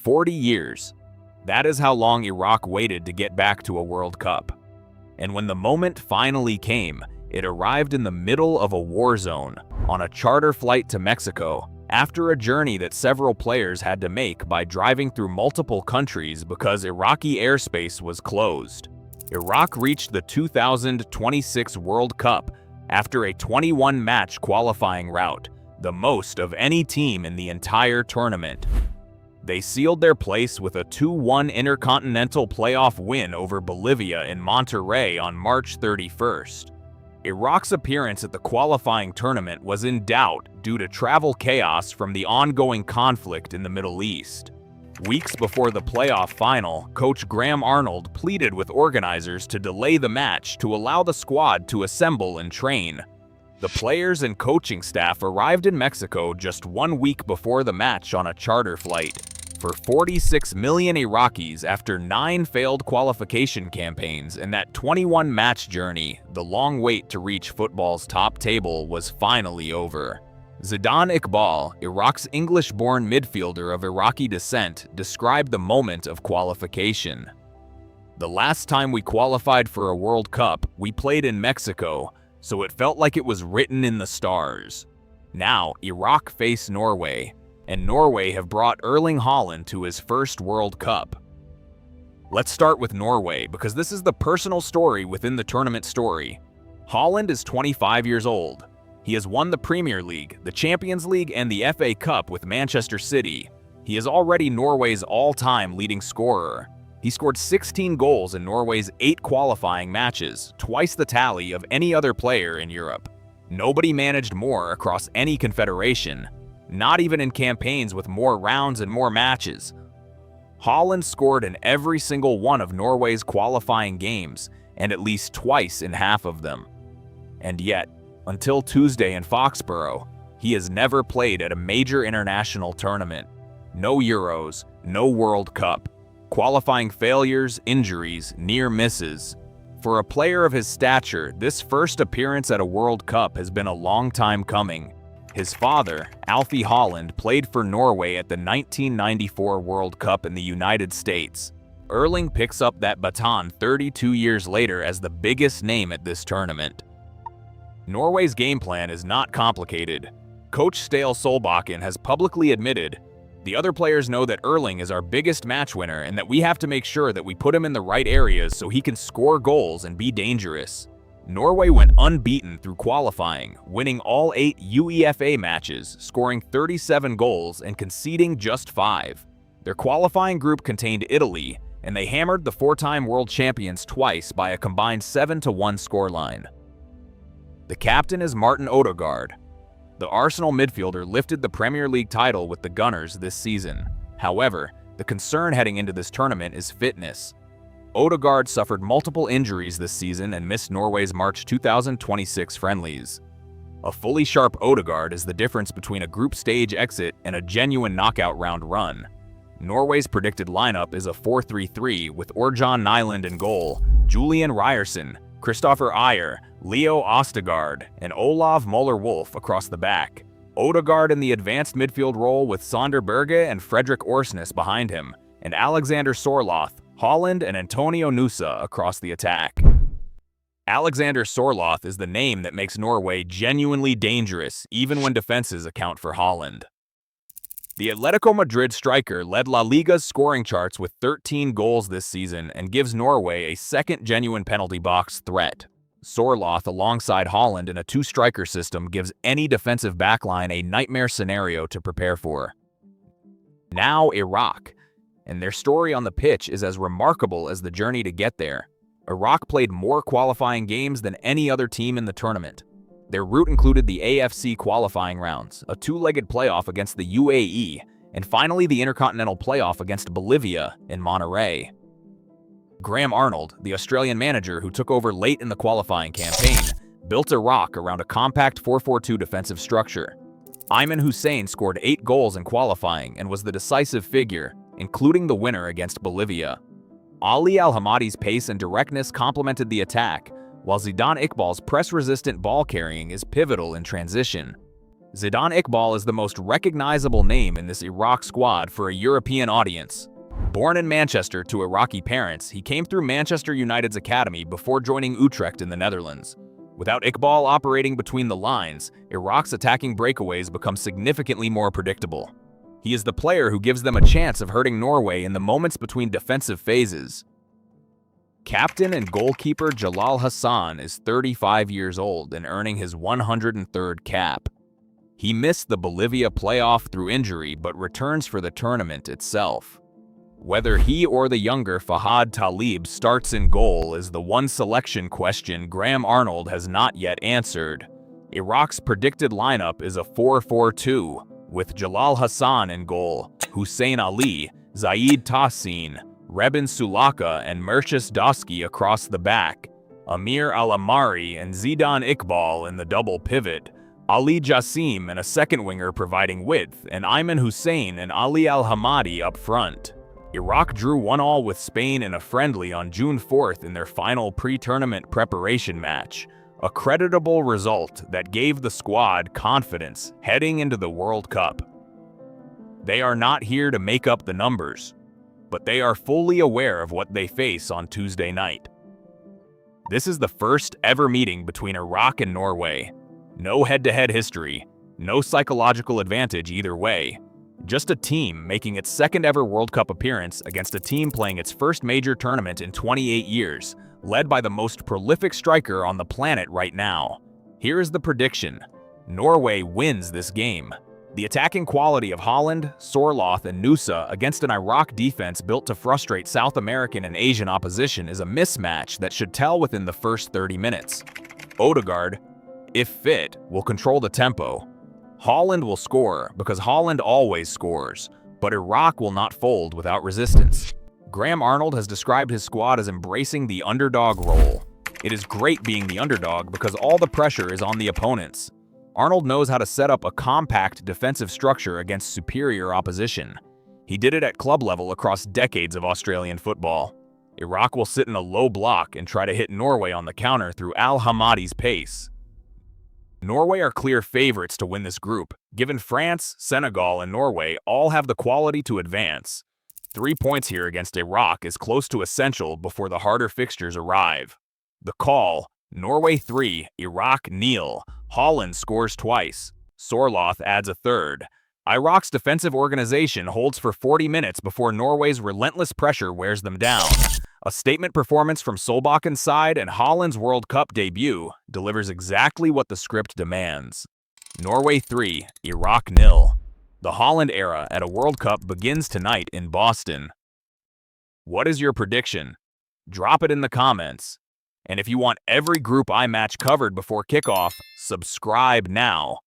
40 years. That is how long Iraq waited to get back to a World Cup. And when the moment finally came, it arrived in the middle of a war zone, on a charter flight to Mexico, after a journey that several players had to make by driving through multiple countries because Iraqi airspace was closed. Iraq reached the 2026 World Cup after a 21-match qualifying route, the most of any team in the entire tournament. They sealed their place with a 2-1 intercontinental playoff win over Bolivia in Monterrey on March 31st. Iraq's appearance at the qualifying tournament was in doubt due to travel chaos from the ongoing conflict in the Middle East. Weeks before the playoff final, coach Graham Arnold pleaded with organizers to delay the match to allow the squad to assemble and train. The players and coaching staff arrived in Mexico just 1 week before the match on a charter flight. For 46 million Iraqis after 9 failed qualification campaigns and that 21-match journey, the long wait to reach football's top table was finally over. Zidane Iqbal, Iraq's English-born midfielder of Iraqi descent, described the moment of qualification. "The last time we qualified for a World Cup, we played in Mexico, so it felt like it was written in the stars. Now, Iraq face Norway, and Norway have brought Erling Haaland to his first World Cup." Let's start with Norway, because this is the personal story within the tournament story. Haaland is 25 years old. He has won the Premier League, the Champions League, and the FA Cup with Manchester City. He is already Norway's all-time leading scorer. He scored 16 goals in Norway's 8 qualifying matches, twice the tally of any other player in Europe. Nobody managed more across any confederation, not even in campaigns with more rounds and more matches. Haaland scored in every single one of Norway's qualifying games, and at least twice in half of them. And yet, until Tuesday in Foxborough, he has never played at a major international tournament. No Euros, no World Cup. Qualifying failures, injuries, near misses. For a player of his stature, this first appearance at a World Cup has been a long time coming. His father, Alfie Haaland, played for Norway at the 1994 World Cup in the United States. Erling picks up that baton 32 years later as the biggest name at this tournament. Norway's game plan is not complicated. Coach Ståle Solbakken has publicly admitted, "The other players know that Erling is our biggest match winner and that we have to make sure that we put him in the right areas so he can score goals and be dangerous." Norway went unbeaten through qualifying, winning all 8 UEFA matches, scoring 37 goals and conceding just 5. Their qualifying group contained Italy, and they hammered the 4-time world champions twice by a combined 7-1 scoreline. The captain is Martin Ødegaard. The Arsenal midfielder lifted the Premier League title with the Gunners this season. However, the concern heading into this tournament is fitness. Odegaard suffered multiple injuries this season and missed Norway's March 2026 friendlies. A fully sharp Odegaard is the difference between a group stage exit and a genuine knockout round run. Norway's predicted lineup is a 4-3-3 with Ørjan Nyland in goal, Julian Ryerson, Kristoffer Ajer, Leo Østigård, and Olav Møller-Wolf across the back. Odegaard in the advanced midfield role with Sander Berge and Fredrik Orsnes behind him, and Alexander Sørloth, Haaland, and Antonio Nusa across the attack. Alexander Sørloth is the name that makes Norway genuinely dangerous, even when defenses account for Haaland. The Atletico Madrid striker led La Liga's scoring charts with 13 goals this season and gives Norway a second genuine penalty box threat. Sørloth alongside Haaland in a 2-striker system gives any defensive backline a nightmare scenario to prepare for. Now Iraq, and their story on the pitch is as remarkable as the journey to get there. Iraq played more qualifying games than any other team in the tournament. Their route included the AFC qualifying rounds, a 2-legged playoff against the UAE, and finally the Intercontinental playoff against Bolivia in Monterrey. Graham Arnold, the Australian manager who took over late in the qualifying campaign, built Iraq around a compact 4-4-2 defensive structure. Ayman Hussein scored 8 goals in qualifying and was the decisive figure, including the winner against Bolivia. Ali Al-Hamadi's pace and directness complemented the attack, while Zidane Iqbal's press-resistant ball carrying is pivotal in transition. Zidane Iqbal is the most recognizable name in this Iraq squad for a European audience. Born in Manchester to Iraqi parents, he came through Manchester United's academy before joining Utrecht in the Netherlands. Without Iqbal operating between the lines, Iraq's attacking breakaways become significantly more predictable. He is the player who gives them a chance of hurting Norway in the moments between defensive phases. Captain and goalkeeper Jalal Hassan is 35 years old and earning his 103rd cap. He missed the Bolivia playoff through injury but returns for the tournament itself. Whether he or the younger Fahad Talib starts in goal is the one selection question Graham Arnold has not yet answered. Iraq's predicted lineup is a 4-4-2, with Jalal Hassan in goal, Hussein Ali, Zaid Tahsin, Rebin Sulaka and Merchis Doski across the back, Amir Al-Amari and Zidane Iqbal in the double pivot, Ali Jassim and a second winger providing width, and Ayman Hussein and Ali Al-Hamadi up front. Iraq drew 1-1 with Spain in a friendly on June 4th in their final pre-tournament preparation match, a creditable result that gave the squad confidence heading into the World Cup. They are not here to make up the numbers, but they are fully aware of what they face on Tuesday night. This is the first ever meeting between Iraq and Norway. No head-to-head history, no psychological advantage either way. Just a team making its second ever World Cup appearance against a team playing its first major tournament in 28 years, led by the most prolific striker on the planet right now. Here is the prediction. Norway wins this game. The attacking quality of Haaland, Sørloth and Nusa against an Iraq defense built to frustrate South American and Asian opposition is a mismatch that should tell within the first 30 minutes. Odegaard, if fit, will control the tempo. Haaland will score because Haaland always scores, but Iraq will not fold without resistance. Graham Arnold has described his squad as embracing the underdog role. It is great being the underdog because all the pressure is on the opponents. Arnold knows how to set up a compact defensive structure against superior opposition. He did it at club level across decades of Australian football. Iraq will sit in a low block and try to hit Norway on the counter through Al-Hamadi's pace. Norway are clear favorites to win this group, given France, Senegal, and Norway all have the quality to advance. 3 points here against Iraq is close to essential before the harder fixtures arrive. The call, Norway 3, Iraq 0. Haaland scores twice. Sørloth adds a third. Iraq's defensive organization holds for 40 minutes before Norway's relentless pressure wears them down. A statement performance from Solbakken side and Haaland's World Cup debut delivers exactly what the script demands. Norway 3, Iraq 0. The Haaland era at a World Cup begins tonight in Boston. What is your prediction? Drop it in the comments. And if you want every Group I match covered before kickoff, subscribe now.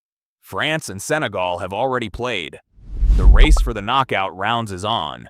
France and Senegal have already played. The race for the knockout rounds is on.